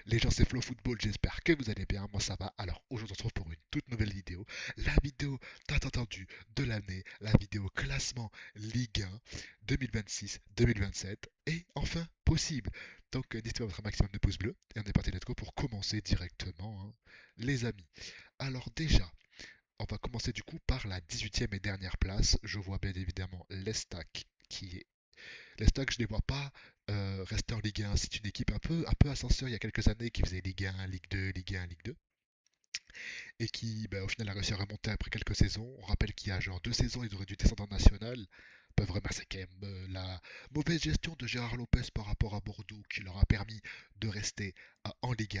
Les gens, c'est Flow Football, j'espère que vous allez bien, moi ça va. Alors aujourd'hui on se retrouve pour une toute nouvelle vidéo, la vidéo tant attendue de l'année, la vidéo classement Ligue 1 2026-2027 et enfin possible. Donc n'hésitez pas à mettre un maximum de pouces bleus et on est parti let's go pour commencer directement, hein, les amis. Alors déjà, on va commencer du coup par la 18e et dernière place. Je vois bien évidemment l'Estac qui est les je ne les vois pas rester en Ligue 1. C'est une équipe un peu ascenseur il y a quelques années qui faisait Ligue 1, Ligue 2, Ligue 1, Ligue 2 et qui au final a réussi à remonter après quelques saisons. On rappelle qu'il y a genre 2 saisons, ils auraient dû descendre en national. Peuvent remercier quand même la mauvaise gestion de Gérard Lopez par rapport à Bordeaux qui leur a permis de rester en Ligue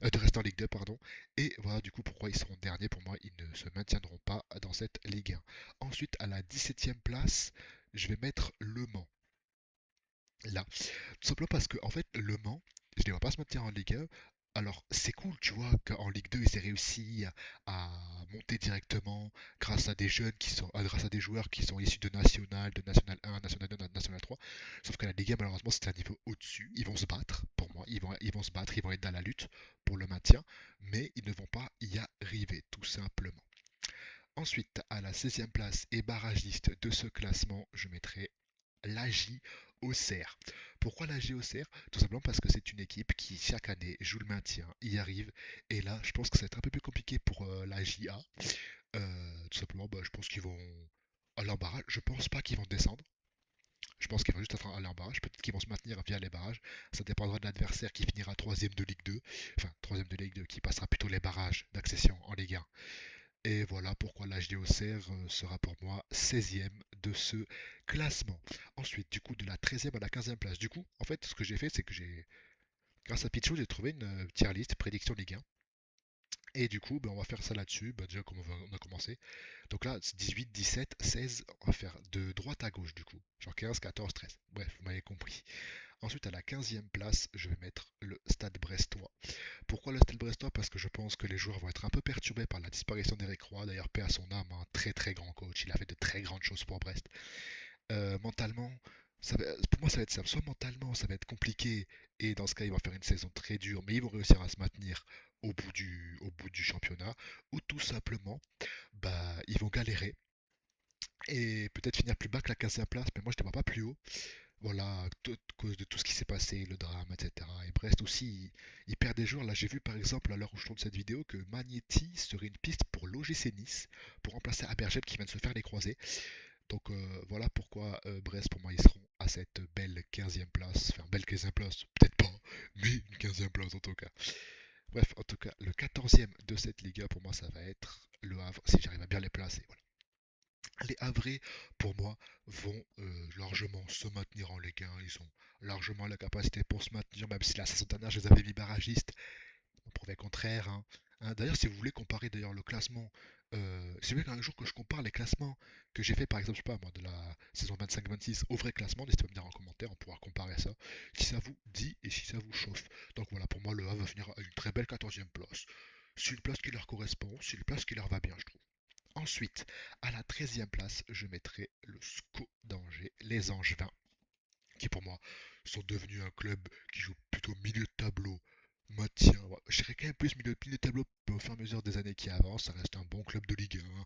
1, de rester en Ligue 2, pardon. Et voilà du coup pourquoi ils seront derniers. Pour moi, ils ne se maintiendront pas dans cette Ligue 1. Ensuite, à la 17e place, je vais mettre Le Mans. Là, tout simplement parce que, en fait, Le Mans, je ne les vois pas se maintenir en Ligue 1. Alors, c'est cool, tu vois, qu'en Ligue 2, ils aient réussi à monter directement grâce à des jeunes qui sont, grâce à des joueurs qui sont issus de National 1, National 2, National 3. Sauf que la Ligue 1, malheureusement, c'est un niveau au-dessus. Ils vont se battre, pour moi. Ils vont se battre, ils vont être dans la lutte pour le maintien, mais ils ne vont pas y arriver, tout simplement. Ensuite, à la 16e place et barragiste de ce classement, je mettrai l'AJ Auxerre. Pourquoi l'AJ Auxerre? Tout simplement parce que c'est une équipe qui chaque année joue le maintien, y arrive. Et là, je pense que ça va être un peu plus compliqué pour la JA. Tout simplement, bah, je pense qu'ils vont aller en barrage. Je pense pas qu'ils vont descendre. Je pense qu'ils vont juste aller en barrage. Peut-être qu'ils vont se maintenir via les barrages. Ça dépendra de l'adversaire qui finira troisième de Ligue 2. Enfin, troisième de Ligue 2 qui passera plutôt les barrages d'accession en Ligue 1. Et voilà pourquoi l'HD Auxerre sera pour moi 16e de ce classement. Ensuite, du coup, de la 13e à la 15e place. Du coup, en fait, ce que j'ai fait, c'est que grâce à Pichou, j'ai trouvé une tier list prédiction Ligue 1. Et du coup, ben, on va faire ça là-dessus. Ben, déjà, comme on a commencé. Donc là, c'est 18, 17, 16. On va faire de droite à gauche, du coup. Genre 15, 14, 13. Bref, vous m'avez compris. Ensuite, à la 15e place, je vais mettre le Stade Brestois. Pourquoi le Stade Brestois? Parce que je pense que les joueurs vont être un peu perturbés par la disparition d'Eric Roy. D'ailleurs, paix à son âme, un très très grand coach. Il a fait de très grandes choses pour Brest. Mentalement, pour moi, ça va être ça. Soit mentalement, ça va être compliqué, et dans ce cas, ils vont faire une saison très dure, mais ils vont réussir à se maintenir au bout du championnat, ou tout simplement, bah, ils vont galérer et peut-être finir plus bas que la 15e place, mais moi je ne les vois pas plus haut. Voilà, à cause de tout ce qui s'est passé, le drame, etc. Et Brest aussi, il perd des joueurs. Là, j'ai vu par exemple, à l'heure où je tourne cette vidéo, que Magnetti serait une piste pour l'OGC Nice, pour remplacer Abergel qui vient de se faire les croisés. Donc voilà pourquoi Brest, pour moi, ils seront à cette belle 15e place. Enfin, belle 15e place, peut-être pas, mais une 15e place en tout cas. Bref, en tout cas, le 14e de cette Liga, pour moi, ça va être le Havre, si j'arrive à bien les placer. Voilà. Les Havrais, pour moi, vont largement se maintenir en Ligue 1. Ils ont largement la capacité pour se maintenir, même si la saison dernière, je les avais mis barragistes. On prouvait le contraire, hein. D'ailleurs, si vous voulez comparer d'ailleurs le classement, si vous voulez qu'un jour que je compare les classements que j'ai fait, par exemple, je sais pas moi, de la saison 25-26 au vrai classement, n'hésitez pas à me dire en commentaire, on pourra comparer ça, si ça vous dit et si ça vous chauffe. Donc voilà, pour moi, le Havre va finir à une très belle 14e place. C'est une place qui leur correspond, c'est une place qui leur va bien, je trouve. Ensuite, à la 13e place, je mettrai le SCO d'Angers, les Angevins, qui pour moi sont devenus un club qui joue plutôt milieu de tableau, maintien. Ouais, je dirais quand même plus milieu de tableau au fur et à mesure des années qui avancent. Ça reste un bon club de Ligue 1.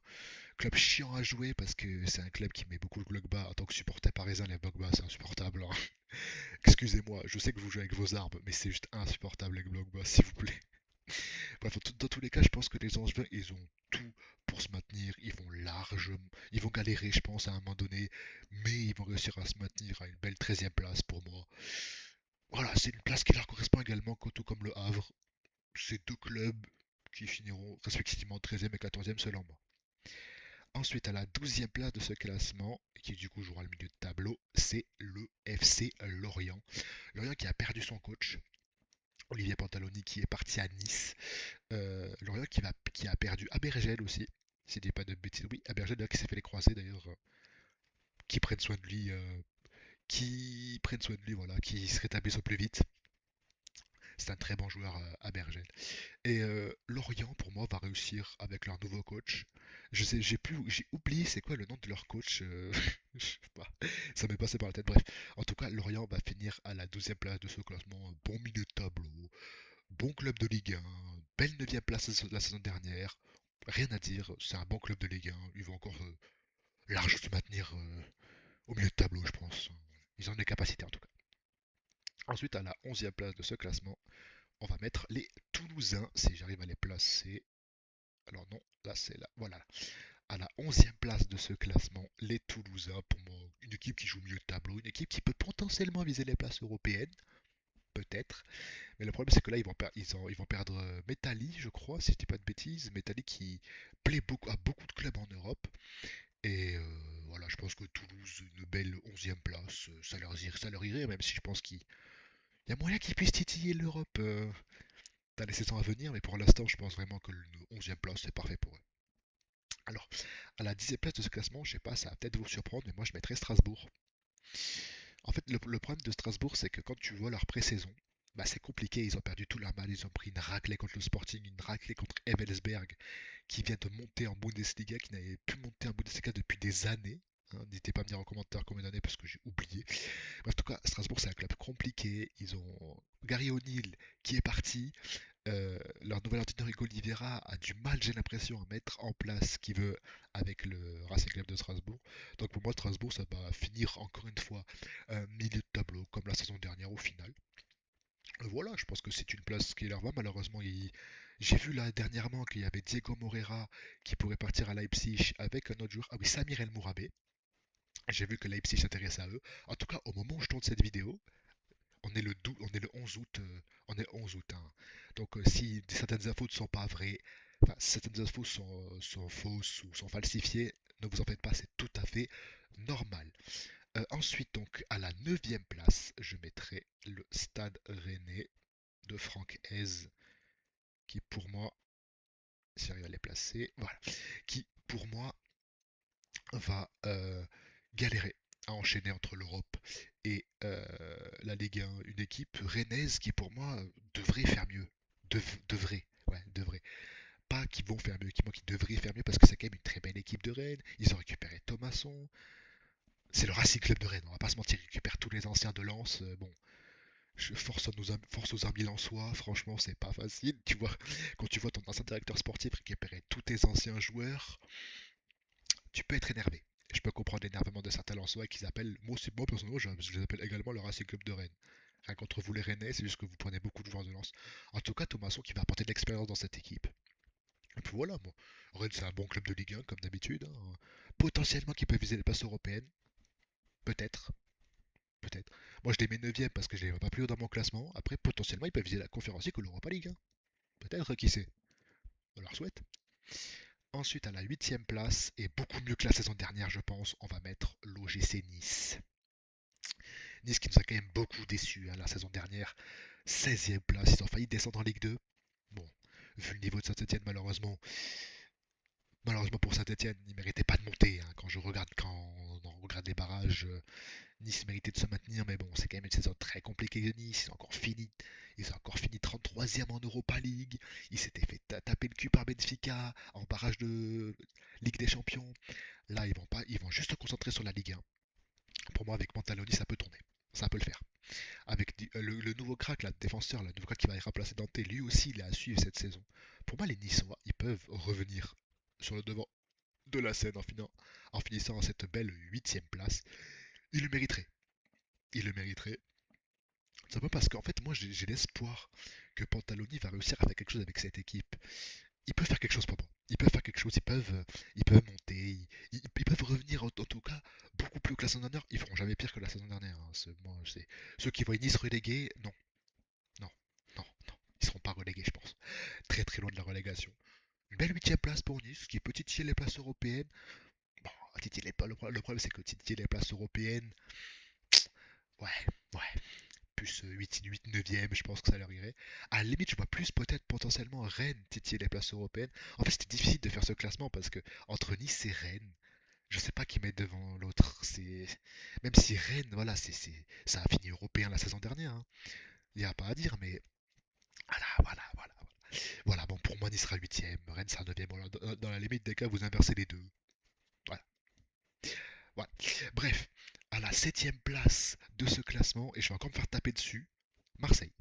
Club chiant à jouer parce que c'est un club qui met beaucoup le bloc bas. En tant que supporter parisien, les blocs bas c'est insupportable, hein. Excusez-moi, je sais que vous jouez avec vos armes, mais c'est juste insupportable les blocs bas, s'il vous plaît. Bref, dans tous les cas, je pense que les Angevins, ils ont tout pour se maintenir. Ils vont galérer, je pense, à un moment donné, mais ils vont réussir à se maintenir à une belle 13e place pour moi. Voilà, c'est une place qui leur correspond également, tout comme le Havre. C'est deux clubs qui finiront respectivement 13e et 14e selon moi. Ensuite, à la 12e place de ce classement, qui du coup jouera le milieu de tableau, c'est le FC Lorient. Lorient qui a perdu son coach, Olivier Pantaloni, qui est parti à Nice. Lorient qui a perdu Abergel aussi, si je dis pas de bêtises. Oui, Abergel d'ailleurs, qui s'est fait les croiser d'ailleurs, qui prennent soin de lui, voilà, qui se rétablissent au plus vite. C'est un très bon joueur à Bergel. Et Lorient, pour moi, va réussir avec leur nouveau coach. Je sais, j'ai oublié c'est quoi le nom de leur coach. Je sais pas, ça m'est passé par la tête. Bref, en tout cas, Lorient va finir à la 12e place de ce classement. Un bon milieu de tableau. Bon club de Ligue 1, belle 9 place la saison dernière. Rien à dire, c'est un bon club de Ligue 1. Ils vont encore large se maintenir au milieu de tableau, je pense. Ils ont des capacités en tout cas. Ensuite, à la 11e place de ce classement, on va mettre les Toulousains, si j'arrive à les placer. Alors non, là c'est là, voilà. À la 11e place de ce classement, les Toulousains, pour moi, une équipe qui joue au milieu de tableau, une équipe qui peut potentiellement viser les places européennes, peut-être. Mais le problème c'est que là, ils vont perdre Metali, je crois, si je dis pas de bêtises. Metali qui plaît beaucoup à beaucoup de clubs en Europe. Et voilà, je pense que Toulouse, une belle 11e place, ça leur irait, même si je pense qu'il y a moyen qu'ils puissent titiller l'Europe dans les saisons à venir, mais pour l'instant, je pense vraiment que le 11e place, c'est parfait pour eux. Alors, à la 10e place de ce classement, je sais pas, ça va peut-être vous surprendre, mais moi je mettrais Strasbourg. En fait, le problème de Strasbourg, c'est que quand tu vois leur pré-saison, bah, c'est compliqué, ils ont perdu tout leur mal, ils ont pris une raclée contre le Sporting, une raclée contre Evelsberg, qui vient de monter en Bundesliga, qui n'avait plus monté en Bundesliga depuis des années. Hein, n'hésitez pas à me dire en commentaire combien d'années parce que j'ai oublié. Bref, en tout cas, Strasbourg, c'est un club compliqué. Ils ont Gary O'Neill qui est parti. Leur nouvel entraîneur Hugo Oliveira a du mal, j'ai l'impression, à mettre en place ce qu'il veut avec le Racing Club de Strasbourg. Donc pour moi, Strasbourg, ça va finir encore une fois milieu de tableau, comme la saison dernière au final. Voilà, je pense que c'est une place qui leur va. Malheureusement, j'ai vu là dernièrement qu'il y avait Diego Moreira qui pourrait partir à Leipzig avec un autre joueur. Ah oui, Samir El Mourabé. J'ai vu que Leipzig s'intéresse à eux. En tout cas, au moment où je tourne cette vidéo, on est le 11 août. On est 11 août. Hein. Donc, si certaines infos ne sont pas vraies, enfin, certaines infos sont fausses ou sont falsifiées, ne vous en faites pas, c'est tout à fait normal. Ensuite, donc, à la 9e place, je mettrai le Stade Rennais de Franck Hez, qui pour moi, si j'arrive à les placer, voilà, qui pour moi va galérer à enchaîner entre l'Europe et la Ligue 1. Une équipe rennaise qui pour moi devrait faire mieux. Devrait, ouais, devrait. Pas qu'ils vont faire mieux, qui devraient faire mieux parce que c'est quand même une très belle équipe de Rennes. Ils ont récupéré Thomasson. C'est le Racing Club de Rennes, on va pas se mentir, ils récupèrent tous les anciens de Lens. Bon, force aux amis lensois, franchement, c'est pas facile. Tu vois, quand tu vois ton ancien directeur sportif récupérer tous tes anciens joueurs, tu peux être énervé. Je peux comprendre l'énervement de certains lensois qui s'appellent, moi personnellement, je les appelle également le Racing Club de Rennes. Rien contre vous les Rennais, c'est juste que vous prenez beaucoup de joueurs de Lens. En tout cas, Thomasson qui va apporter de l'expérience dans cette équipe. Et puis voilà, moi. Rennes, c'est un bon club de Ligue 1, comme d'habitude. Hein. Potentiellement qui peut viser les places européennes. Peut-être. Peut-être. Moi, je les mets 9 parce que je les vois pas plus haut dans mon classement. Après, potentiellement, ils peuvent viser la Conférence League ou l'Europa League. Hein. Peut-être, qui sait. On leur souhaite. Ensuite, à la 8e place, et beaucoup mieux que la saison dernière, je pense, on va mettre l'OGC Nice. Nice qui nous a quand même beaucoup déçus hein, la saison dernière. 16e place, ils ont failli descendre en Ligue 2. Bon, vu le niveau de Saint-Etienne, malheureusement pour Saint-Etienne, ils ne méritaient pas de monter. Hein. Quand on regarde les barrages, Nice méritait de se maintenir, mais bon, c'est quand même une saison très compliquée de Nice. Ils ont encore fini 33e en Europa League. Ils s'étaient fait taper le cul par Benfica en barrage de Ligue des Champions. Là, ils vont pas, ils vont juste se concentrer sur la Ligue 1. Pour moi, avec Pantaloni, ça peut tourner. Ça peut le faire. Avec le nouveau crack, là, le défenseur, le nouveau crack qui va remplacer Dante, lui aussi, il est à suivre cette saison. Pour moi, les Niçois, ils peuvent revenir sur le devant de la scène en finissant à cette belle 8e place. Ils le mériteraient. Ils le mériteraient. Simplement parce qu'en fait, moi, j'ai l'espoir que Pantaloni va réussir à faire quelque chose avec cette équipe. Ils peuvent faire quelque chose pour moi. Ils peuvent faire quelque chose, ils peuvent monter, ils peuvent revenir en tout cas beaucoup plus haut que la saison dernière. Ils feront jamais pire que la saison dernière. Hein. Ceux qui voient Nice relégués, non, non, non, non. Ils seront pas relégués, je pense. Très très loin de la relégation. Une belle 8e place pour Nice, qui peut titiller les places européennes. Bon, le problème c'est que titiller les places européennes, ouais, ouais, plus 8 9e, je pense que ça leur irait. À la limite, je vois plus peut-être potentiellement Rennes titiller les places européennes. En fait, c'était difficile de faire ce classement parce que entre Nice et Rennes, je sais pas qui met devant l'autre. Même si Rennes, voilà, ça a fini européen la saison dernière. Hein. Il n'y a pas à dire, mais voilà. Voilà, bon, pour moi, Nice sera 8e, Rennes sera 9e. Voilà, dans la limite des cas, vous inversez les deux. Voilà. Voilà. Bref, à la 7e place de ce classement, et je vais encore me faire taper dessus, Marseille.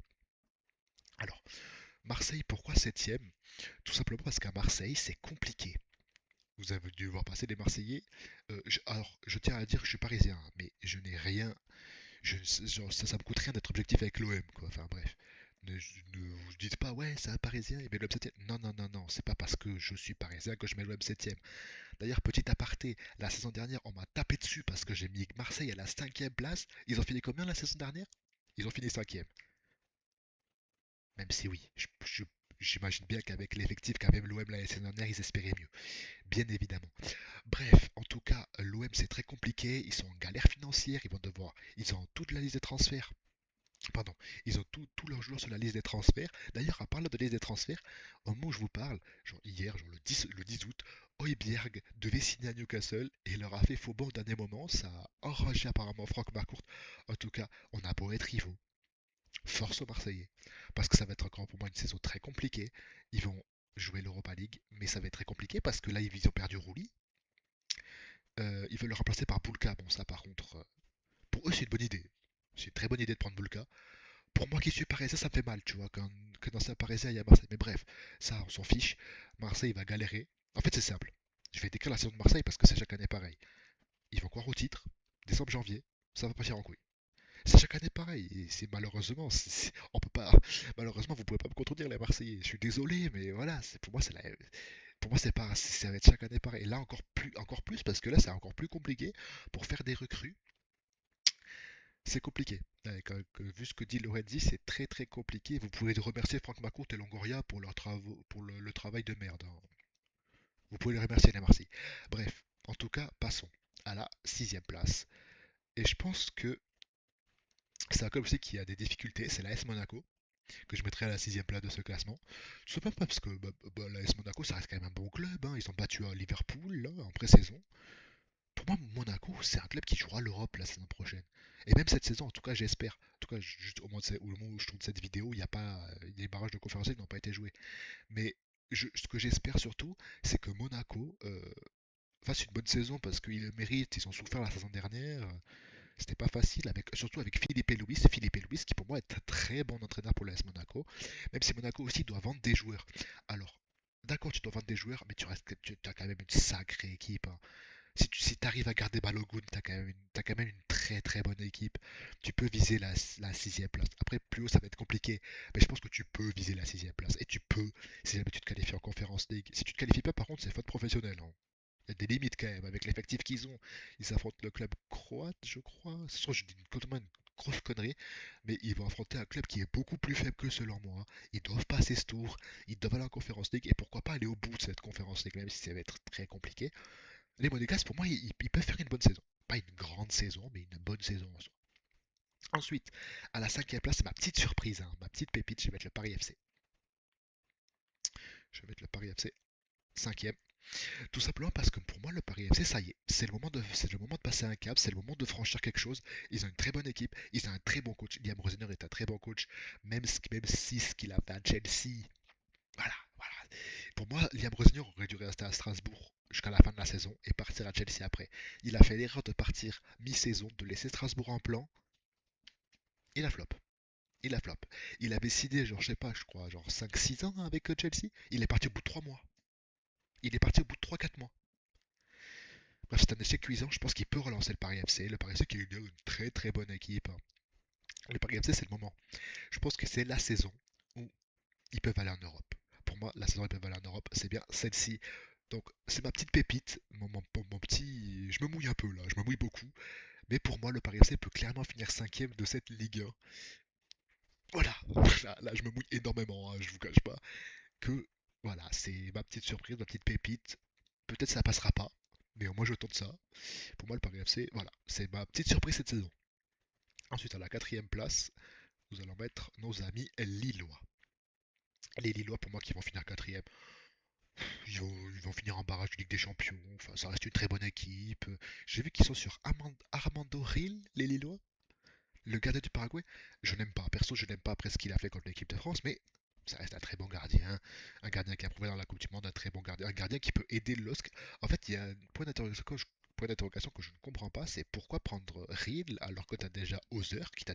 Alors, Marseille, pourquoi septième? Tout simplement parce qu'à Marseille, c'est compliqué. Vous avez dû voir passer des Marseillais. Alors, je tiens à dire que je suis parisien, hein, mais je n'ai rien. Genre, ça me coûte rien d'être objectif avec l'OM, quoi. Enfin, bref. Ne vous dites pas, ouais, c'est un parisien, il met l'OM 7ème. Non, non, non, non, c'est pas parce que je suis parisien que je mets l'OM 7ème. D'ailleurs, petit aparté, la saison dernière, on m'a tapé dessus parce que j'ai mis Marseille à la cinquième place. Ils ont fini combien la saison dernière? Ils ont fini cinquième. Même si oui, j'imagine bien qu'avec l'effectif qu'avait l'OM la saison dernière, ils espéraient mieux. Bien évidemment. Bref, en tout cas, l'OM c'est très compliqué, ils sont en galère financière, ils ont toute la liste des transferts. Pardon, ils ont tous leurs joueurs sur la liste des transferts. D'ailleurs, en parlant de liste des transferts, au moment où je vous parle, genre hier, genre le 10 août, Højbjerg devait signer à Newcastle et il leur a fait faux bond au dernier moment. Ça a enragé apparemment Franck Marcourt. En tout cas, on a beau être rivaux, force aux Marseillais. Parce que ça va être encore pour moi une saison très compliquée. Ils vont jouer l'Europa League, mais ça va être très compliqué parce que là, ils ont perdu Rouli. Ils veulent le remplacer par Boulka. Bon, ça par contre, pour eux, c'est une bonne idée. C'est une très bonne idée de prendre Boulka. Pour moi qui suis parisien, ça me fait mal, tu vois, quand dans un parisien, il y a Marseille. Mais bref, ça, on s'en fiche. Marseille va galérer. En fait, c'est simple. Je vais décrire la saison de Marseille parce que c'est chaque année pareil. Ils vont croire au titre. Décembre, janvier, ça va partir en couille. C'est chaque année pareil. Et c'est malheureusement, on peut pas. Malheureusement, vous pouvez pas me contredire les Marseillais. Je suis désolé, mais voilà. Pour moi, pour moi, c'est pas. Ça va être chaque année pareil. Et là, encore plus parce que là, c'est encore plus compliqué pour faire des recrues. C'est compliqué. Vu ce que dit Lorenzi, c'est très très compliqué. Vous pouvez remercier Franck Macourt et Longoria pour leurs travaux, pour le travail de merde, hein. Vous pouvez les remercier, les Marseillais. Bref, en tout cas, passons à la sixième place. Et je pense que c'est un club aussi qui a des difficultés. C'est l'AS Monaco que je mettrai à la sixième place de ce classement. Tout simplement parce que l'AS Monaco, ça reste quand même un bon club, hein. Ils ont battu à Liverpool là, en pré-saison. Pour moi, Monaco, c'est un club qui jouera l'Europe la saison prochaine. Et même cette saison, en tout cas, j'espère. En tout cas, juste au moment où je tourne cette vidéo, il n'y a pas. Les barrages de conférence League n'ont pas été joués. Mais ce que j'espère surtout, c'est que Monaco fasse une bonne saison parce qu'ils le méritent. Ils ont souffert la saison dernière. C'était pas facile, surtout avec Philippe Louis. Philippe Louis, qui pour moi est un très bon entraîneur pour l'AS Monaco. Même si Monaco aussi doit vendre des joueurs. Alors, d'accord, tu dois vendre des joueurs, mais tu as quand même une sacrée équipe, hein. Si tu arrives à garder Balogun, t'as quand même une très très bonne équipe. Tu peux viser la sixième place. Après, plus haut, ça va être compliqué. Mais je pense que tu peux viser la sixième place. Et tu peux, si jamais tu te qualifies en Conference League. Si tu te qualifies pas, par contre, c'est faute professionnelle, hein. Il y a des limites quand même avec l'effectif qu'ils ont. Ils affrontent le club croate, je crois. Ce soir, je dis totalement une grosse connerie. Mais ils vont affronter un club qui est beaucoup plus faible que selon moi. Ils doivent passer ce tour. Ils doivent aller en Conference League. Et pourquoi pas aller au bout de cette Conference League, même si ça va être très compliqué. Les Monégasques, pour moi, ils peuvent faire une bonne saison. Pas une grande saison, mais une bonne saison en soi. Ensuite, à la cinquième place, c'est ma petite surprise, hein, ma petite pépite, je vais mettre le Paris FC. Je vais mettre le Paris FC cinquième. Tout simplement parce que pour moi, le Paris FC, ça y est, c'est le moment de passer un cap, c'est le moment de franchir quelque chose. Ils ont une très bonne équipe, ils ont un très bon coach. Liam Rosenior est un très bon coach, même si ce qu'il a fait à Chelsea, voilà, voilà. Pour moi, Liam Rosenior aurait dû rester à Strasbourg jusqu'à la fin de la saison et partir à Chelsea après. Il a fait l'erreur de partir mi-saison, de laisser Strasbourg en plan. Il a flop. Il a flop. Il avait signé, genre, je sais pas, je crois, genre 5-6 ans avec Chelsea. Il est parti au bout de 3 mois. Il est parti au bout de 3-4 mois. Bref, c'est un échec cuisant. Je pense qu'il peut relancer le Paris FC. Le Paris FC qui est une très très bonne équipe, hein. Le Paris FC, c'est le moment. Je pense que c'est la saison où ils peuvent aller en Europe. Pour moi, la saison où ils peuvent aller en Europe, c'est bien celle-ci. Donc, c'est ma petite pépite, mon petit. Je me mouille un peu là, je me mouille beaucoup. Mais pour moi, le Paris FC peut clairement finir cinquième de cette Ligue 1. Voilà, là, je me mouille énormément, hein, je vous cache pas. Que voilà, c'est ma petite surprise, ma petite pépite. Peut-être ça passera pas, mais au moins je tente ça. Pour moi, le Paris FC, voilà, c'est ma petite surprise cette saison. Ensuite, à la quatrième place, nous allons mettre nos amis Lillois. Les Lillois, pour moi, qui vont finir quatrième. Ils vont finir en barrage de Ligue des Champions. Enfin, ça reste une très bonne équipe. J'ai vu qu'ils sont sur Armando Ril, les Lillois. Le gardien du Paraguay, je n'aime pas. Perso, je n'aime pas après ce qu'il a fait contre l'équipe de France, mais ça reste un très bon gardien. Un gardien qui a prouvé dans la Coupe du Monde, un très bon gardien. Un gardien qui peut aider le LOSC. En fait, il y a un point d'interrogation que je ne comprends pas, c'est pourquoi prendre Ril alors que tu as déjà Hauser qui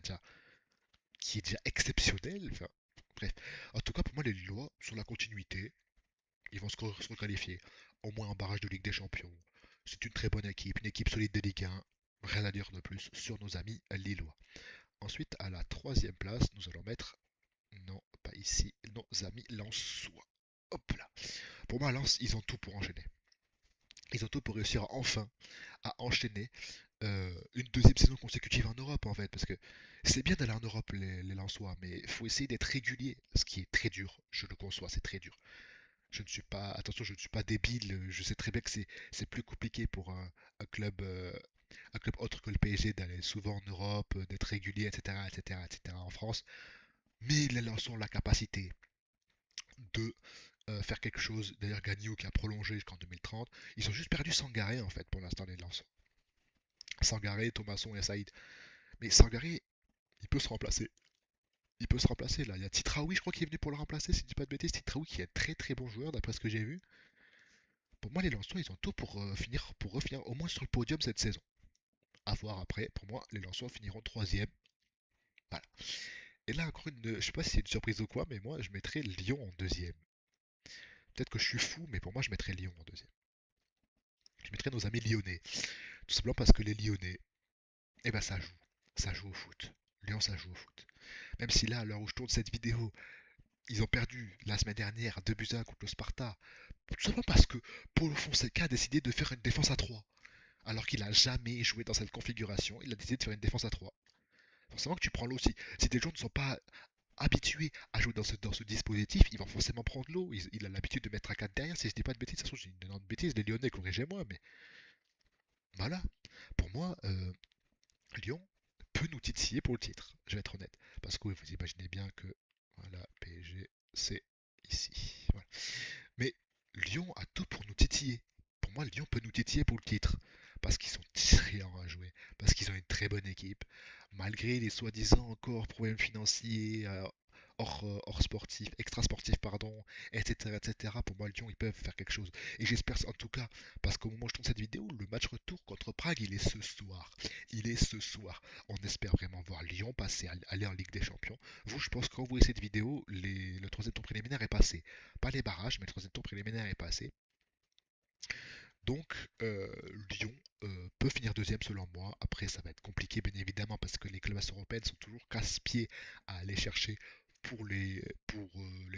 est déjà exceptionnel. Enfin, bref. En tout cas, pour moi, les Lillois, sur la continuité, ils vont se requalifier. Au moins en barrage de Ligue des Champions. C'est une très bonne équipe, une équipe solide de Ligue 1. Rien à dire de plus sur nos amis lillois. Ensuite, à la troisième place, nous allons mettre, non, pas ici, nos amis lensois. Hop là. Pour moi, Lens, ils ont tout pour enchaîner. Ils ont tout pour réussir enfin à enchaîner une deuxième saison consécutive en Europe en fait, parce que c'est bien d'aller en Europe les Lensois, mais il faut essayer d'être régulier, ce qui est très dur, je le conçois, c'est très dur. Je ne suis pas, attention, je ne suis pas débile, je sais très bien que c'est plus compliqué pour un club autre que le PSG d'aller souvent en Europe, d'être régulier, etc., etc., etc. en France, mais les Lensois ont la capacité de faire quelque chose, d'ailleurs Gagnou qui a prolongé jusqu'en 2030, ils ont juste perdu Sangaré en fait pour l'instant les Lensois. Sangaré, Thomasson et Saïd. Mais Sangaré, il peut se remplacer. Il peut se remplacer là. Il y a Titraoui, je crois, qui est venu pour le remplacer, si je dis pas de bêtises. Titraoui qui est un très très bon joueur, d'après ce que j'ai vu. Pour moi, les Lensois, ils ont tout pour refinir au moins sur le podium cette saison. À voir après. Pour moi, les Lensois finiront troisième. Voilà. Et là, encore une. Je sais pas si c'est une surprise ou quoi, mais moi, je mettrais Lyon en deuxième. Peut-être que je suis fou, mais pour moi, je mettrais Lyon en deuxième. Je mettrais nos amis lyonnais. Tout simplement parce que les Lyonnais, eh ben, ça joue. Ça joue au foot. Lyon, ça joue au foot. Même si là, à l'heure où je tourne cette vidéo, ils ont perdu la semaine dernière 2 buts à 1 contre le Sparta. Tout simplement parce que Paulo Fonseca a décidé de faire une défense à 3. Alors qu'il n'a jamais joué dans cette configuration, il a décidé de faire une défense à 3. Forcément que tu prends l'eau aussi. Si des gens ne sont pas habitués à jouer dans ce dispositif, ils vont forcément prendre l'eau. Il a l'habitude de mettre un 4 derrière. Si je dis pas de bêtises, de toute façon, j'ai une énorme bêtise. Les Lyonnais, corrigez-moi, mais voilà. Pour moi, Lyon peut nous titiller pour le titre. Je vais être honnête. Parce que vous imaginez bien que voilà, PSG, c'est ici. Voilà. Mais Lyon a tout pour nous titiller. Pour moi, Lyon peut nous titiller pour le titre. Parce qu'ils sont triants à jouer. Parce qu'ils ont une très bonne équipe. Malgré les soi-disant encore problèmes financiers, hors sportif, extra-sportif, pardon, etc., etc. Pour moi, Lyon, ils peuvent faire quelque chose. Et j'espère en tout cas, parce qu'au moment où je tourne cette vidéo, le match retour contre Prague, il est ce soir. Il est ce soir. On espère vraiment voir Lyon passer, aller en Ligue des Champions. Vous, je pense que quand vous voyez cette vidéo, le troisième tour préliminaire est passé. Pas les barrages, mais le troisième tour préliminaire est passé. Donc, Lyon peut finir deuxième selon moi. Après, ça va être compliqué, bien évidemment, parce que les clubs européens sont toujours casse-pieds à aller chercher pour les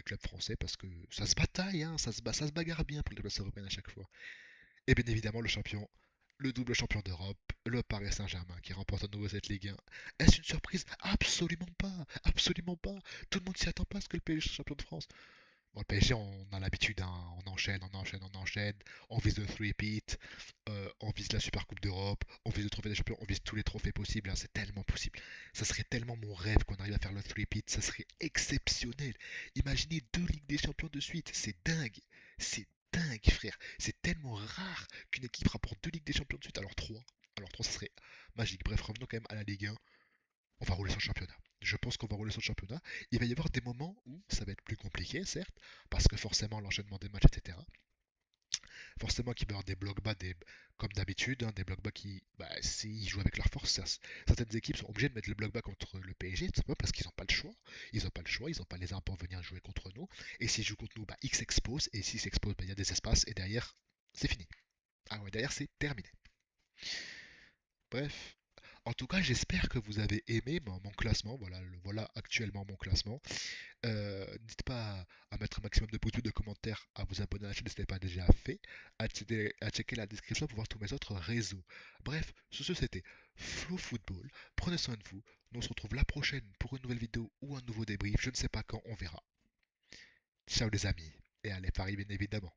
clubs français, parce que ça se bataille, hein, ça se bagarre bien pour les clubs européens à chaque fois. Et bien évidemment, le champion, le double champion d'Europe, le Paris Saint-Germain, qui remporte à nouveau cette Ligue 1. Est-ce une surprise? Absolument pas, absolument pas. Tout le monde s'y attend pas à ce que le PSG soit champion de France. Bon, le PSG, on a l'habitude, hein, on enchaîne, on enchaîne, on enchaîne. On vise le three-peat, on vise la Super Coupe d'Europe, on vise le Trophée des Champions, on vise tous les trophées possibles, hein, c'est tellement possible. Ça serait tellement mon rêve qu'on arrive à faire le three-peat, ça serait exceptionnel. Imaginez 2 Ligues des Champions de suite, c'est dingue. C'est dingue, frère. C'est tellement rare qu'une équipe rapporte 2 Ligues des Champions de suite, alors 3. Alors 3, ça serait magique. Bref, revenons quand même à la Ligue 1. On va rouler sur le championnat. Je pense qu'on va rouler sur le championnat. Il va y avoir des moments où ça va être plus compliqué, certes, parce que forcément l'enchaînement des matchs, etc. Forcément qu'il va y avoir des blocs bas, comme d'habitude, hein, des blocs bas qui, bah, s'ils jouent avec leur force, certaines équipes sont obligées de mettre le bloc bas contre le PSG, tout simplement parce qu'ils n'ont pas le choix. Ils n'ont pas le choix, ils n'ont pas les armes pour venir jouer contre nous. Et s'ils jouent contre nous, bah, X expose, et s'ils s'exposent, bah, il y a des espaces, et derrière, c'est fini. Ah ouais, derrière, c'est terminé. Bref, en tout cas, j'espère que vous avez aimé mon classement. Voilà, voilà actuellement mon classement. N'hésitez pas à mettre un maximum de pouces bleus, de commentaires, à vous abonner à la chaîne si ce n'est pas déjà fait, à checker la description pour voir tous mes autres réseaux. Bref, sur ce c'était Flow Football. Prenez soin de vous. Nous on se retrouve la prochaine pour une nouvelle vidéo ou un nouveau débrief. Je ne sais pas quand, on verra. Ciao les amis. Et allez Paris bien évidemment.